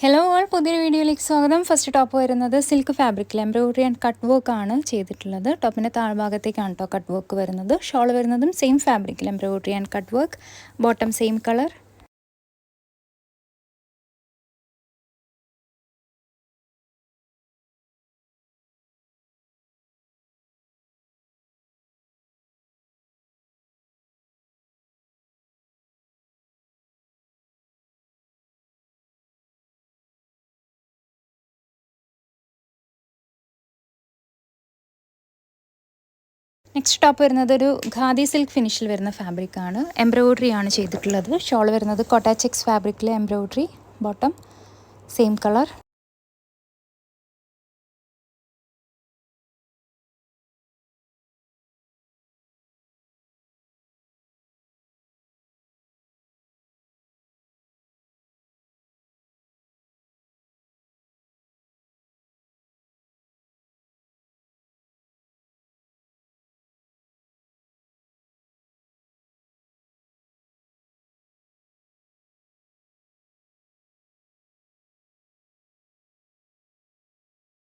Hello all പുതിയൊരു വീഡിയോയിലേക്ക് സ്വാഗതം. ഫസ്റ്റ് ടോപ്പ് വരുന്നത് സിൽക്ക് ഫാബ്രിക്കിൽ എംബ്രോയിഡറി ആൻഡ് കട്ട് വർക്ക് ആണ് ചെയ്തിട്ടുള്ളത്. ടോപ്പിൻ്റെ താഴ്ഭാഗത്തേക്കാണ് കേട്ടോ കട്ട് വർക്ക് വരുന്നത്. ഷോൾ വരുന്നതും സെയിം ഫാബ്രിക്കിൽ embroidery and cut work. Bottom same colour. Next top വരുന്നത് ഒരു ഖാദി സിൽക്ക് ഫിനിഷിൽ വരുന്ന ഫാബ്രിക്കാണ്. എംബ്രോയിഡറി ആണ് ചെയ്തിട്ടുള്ളത്. ഷോൾ വരുന്നത് കോട്ട ചെക്സ് ഫാബ്രിക്കിലെ embroidery. Bottom same colour.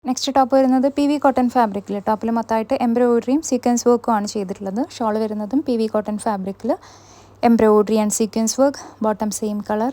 Next top വരുന്നത് പി വി കോട്ടൺ ഫാബ്രിക്കിൽ. ടോപ്പിൽ മൊത്തമായിട്ട് എംബ്രോയിഡറിയും സീക്വൻസ് വർക്കും ആണ് ചെയ്തിട്ടുള്ളത്. ഷോൾ വരുന്നതും പി വി കോട്ടൺ ഫാബ്രിക്കിൽ embroidery and sequence work. Bottom same colour.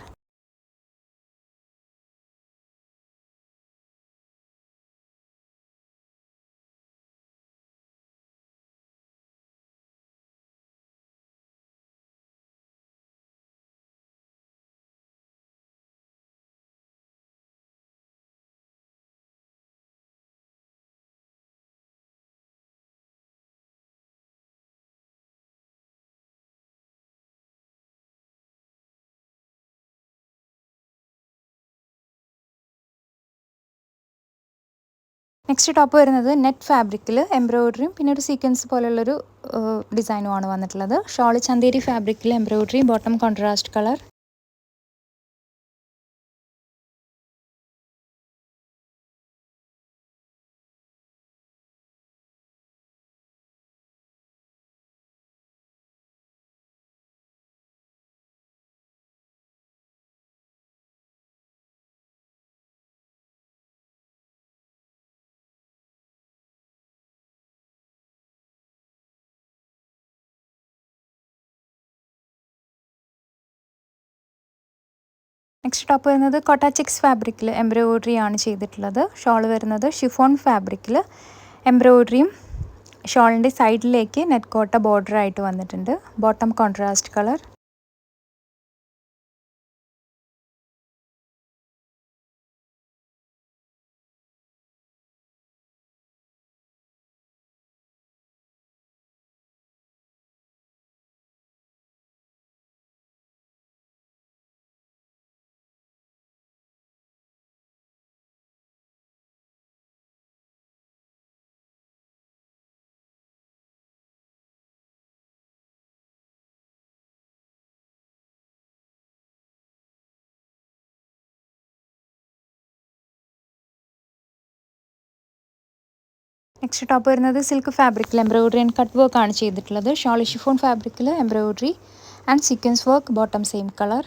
Next top വരുന്നത് നെറ്റ് ഫാബ്രിക്കിൽ എംബ്രോയിഡറിയും പിന്നെ ഒരു സീക്വൻസ് പോലുള്ളൊരു ഡിസൈനുമാണ് വന്നിട്ടുള്ളത്. ഷോള് ചന്തേരി ഫാബ്രിക്കിൽ embroidery. Bottom contrast colour. Next top വരുന്നത് കോട്ട ചെക്സ് ഫാബ്രിക്കിൽ എംബ്രോയിഡറി ആണ് ചെയ്തിട്ടുള്ളത്. ഷോൾ വരുന്നത് ഷിഫോൺ ഫാബ്രിക്കിൽ എംബ്രോയിഡറിയും ഷോളിൻ്റെ സൈഡിലേക്ക് നെറ്റ് കോട്ട ബോർഡർ ആയിട്ട് വന്നിട്ടുണ്ട്. Bottom contrast colour. Next top വരുന്നത് സിൽക്ക് ഫാബ്രിക്കിൽ എംബ്രോയിഡറി ആൻഡ് കട്ട് വർക്ക് ആണ് ചെയ്തിട്ടുള്ളത്. ഷോൾ ഷിഫോൺ ഫാബ്രിക്കിൽ embroidery and sequence work. Bottom same colour.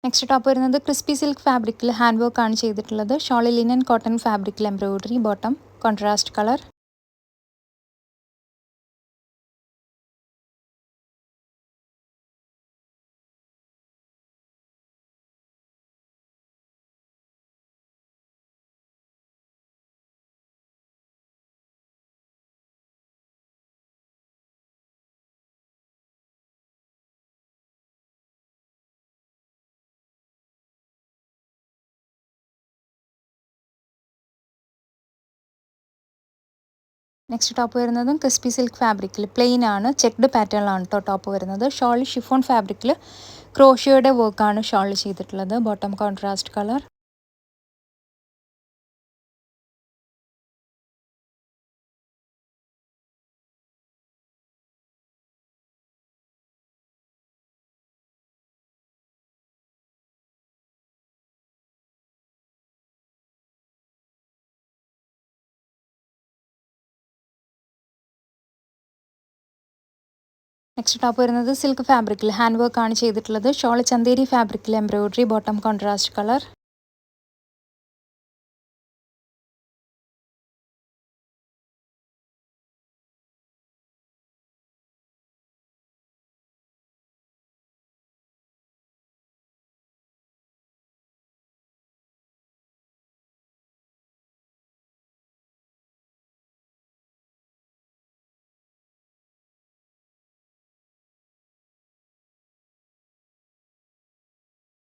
Next top വരുന്നത് ക്രിസ്പി സിൽക്ക് ഫാബ്രിക്കിൽ ഹാൻഡ് വർക്ക് ആണ് ചെയ്തിട്ടുള്ളത്. ഷോൾ ലിനൻ കോട്ടൺ ഫാബ്രിക്കിൽ embroidery. Bottom contrast colour. Next top വരുന്നതും ക്രിസ്പി സിൽക്ക് ഫാബ്രിക്കിൽ പ്ലെയിൻ ആണ്, ചെക്ക്ഡ് പാറ്റേണിലാണ് കേട്ടോ ടോപ്പ് വരുന്നത്. ഷോൾ ഷിഫോൺ ഫാബ്രിക്കിൽ ക്രോഷിയോയുടെ വർക്കാണ് ഷോൾ ചെയ്തിട്ടുള്ളത്. Bottom contrast colour. Next top വരുന്നത് സിൽക്ക് ഫാബ്രിക്കിൽ ഹാൻഡ് വർക്ക് ആണ് ചെയ്തിട്ടുള്ളത്. ഷോൾ ചന്തേരി ഫാബ്രിക്കിൽ embroidery, bottom contrast colour.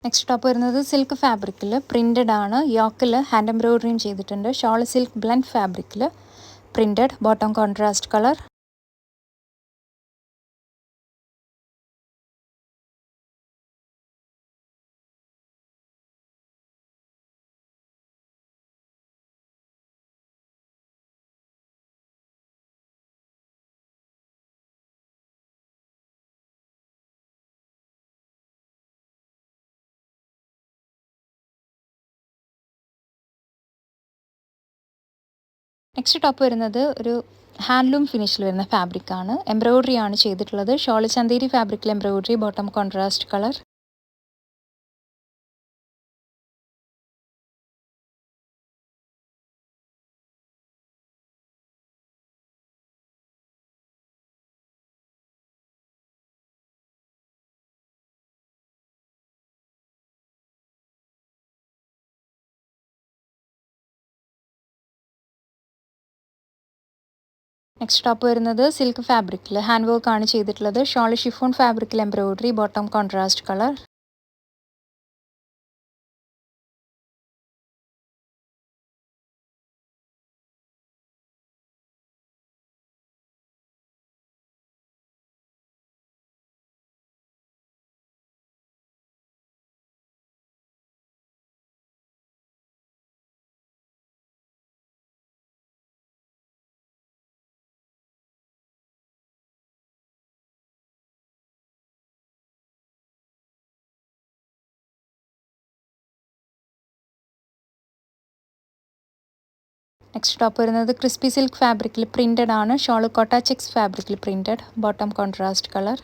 Next top വരുന്നത് സിൽക്ക് ഫാബ്രിക്കിൽ പ്രിൻറ്റഡ് ആണ്, യോക്കിൽ ഹാൻഡ് എംബ്രോയിഡറിയും ചെയ്തിട്ടുണ്ട്. ഷോൾ സിൽക്ക് ബ്ലെൻഡ് ഫാബ്രിക്കിൽ printed, bottom contrast colour. Next top വരുന്നത് ഒരു ഹാൻഡ്ലൂം ഫിനിഷിൽ വരുന്ന ഫാബ്രിക്കാണ്, എംബ്രോയിഡറി ആണ് ചെയ്തിട്ടുള്ളത്. ഷോൾ ചന്തേരി ഫാബ്രിക്കിൽ embroidery, bottom contrast colour. Next top വരുന്നത് സിൽക്ക് ഫാബ്രിക്കിൽ ഹാൻഡ് വർക്ക് ആണ് ചെയ്തിട്ടുള്ളത്. ഷോൾ ഷിഫോൺ ഫാബ്രിക്കിൽ embroidery, bottom contrast colour. Next top വരുന്നത് ക്രിസ്പി സിൽക്ക് ഫാബ്രിക്കിൽ പ്രിൻറ്റഡ് ആണ്. ഷോൾ കോട്ട ചെക്സ് ഫാബ്രിക്കിൽ printed, bottom contrast colour.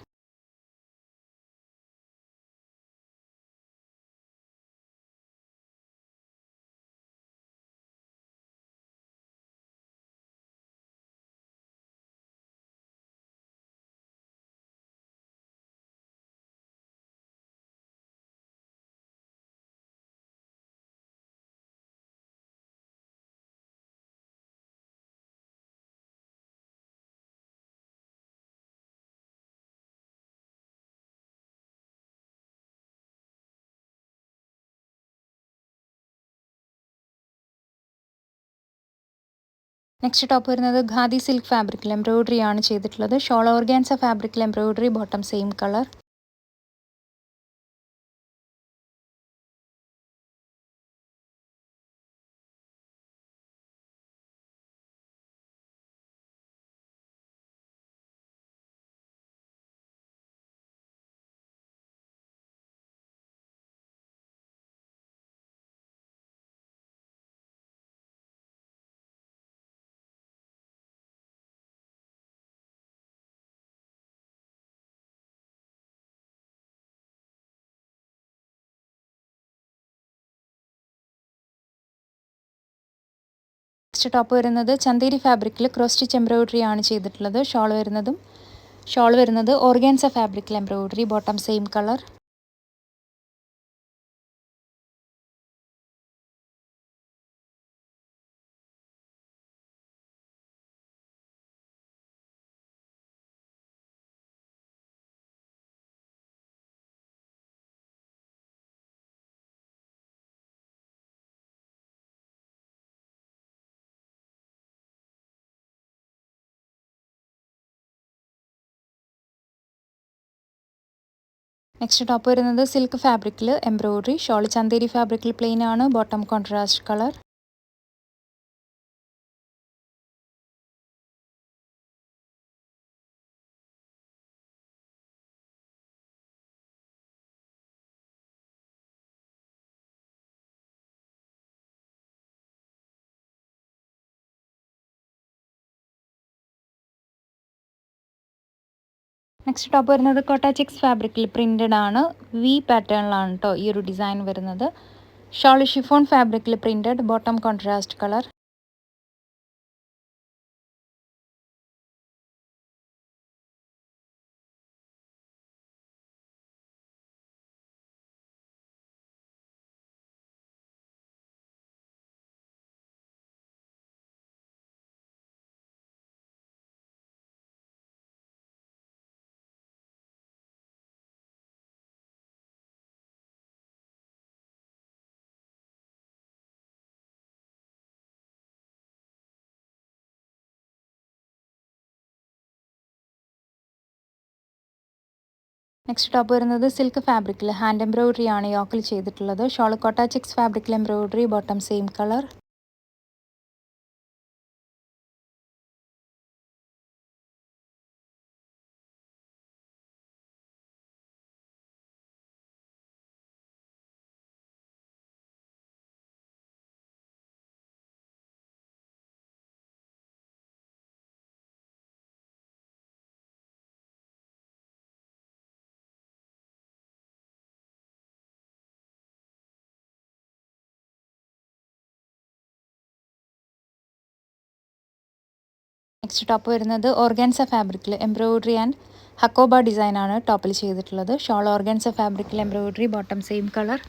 Next top വരുന്നത് ഖാദി സിൽക്ക് ഫാബ്രിക്കിൽ എംബ്രോയിഡറി ആണ് ചെയ്തിട്ടുള്ളത്. ഷോൾ ഓർഗാൻസ ഫാബ്രിക്കിൽ embroidery, bottom same colour. Next top വരുന്നത് ചന്തേരി ഫാബ്രിക്കിൽ ക്രോസ് സ്റ്റിച്ച് എംബ്രോയിഡറി ആണ് ചെയ്തിട്ടുള്ളത്. ഷോൾ വരുന്നത് ഓർഗാൻസ ഫാബ്രിക്കിൽ embroidery, bottom same colour. Next top വരുന്നത് സിൽക്ക് ഫാബ്രിക്കിൽ എംബ്രോയ്ഡറി. ഷോൾ ചന്തേരി ഫാബ്രിക്കിൽ പ്ലെയിൻ ആണ്. Bottom contrast colour. Next top വരുന്നത് കോട്ട ചെക്സ് ഫാബ്രിക്കിൽ പ്രിൻറ്റഡ് ആണ്. വി പാറ്റേണിലാണ് കേട്ടോ ഈ ഒരു ഡിസൈൻ വരുന്നത്. ഷോൾ ഷിഫോൺ ഫാബ്രിക്കിൽ printed. Bottom contrast colour. Next top വരുന്നത് സിൽക്ക് ഫാബ്രിക്കിൽ ഹാൻഡ് എംബ്രോയ്ഡറി ആണ് യോക്കിൽ ചെയ്തിട്ടുള്ളത്. ഷോൾ കോട്ട ചെക്സ് ഫാബ്രിക്കിൽ embroidery. Bottom same colour. Next top വരുന്നത് ഓർഗാൻസ ഫാബ്രിക്കിൽ എംബ്രോയ്ഡറി ആൻഡ് ഹക്കോബ ഡിസൈൻ ആണ് ടോപ്പിൽ ചെയ്തിട്ടുള്ളത്. ഷോൾ ഓർഗാൻസ ഫാബ്രിക്കിൽ എംബ്രോയ്ഡറി. Bottom same colour.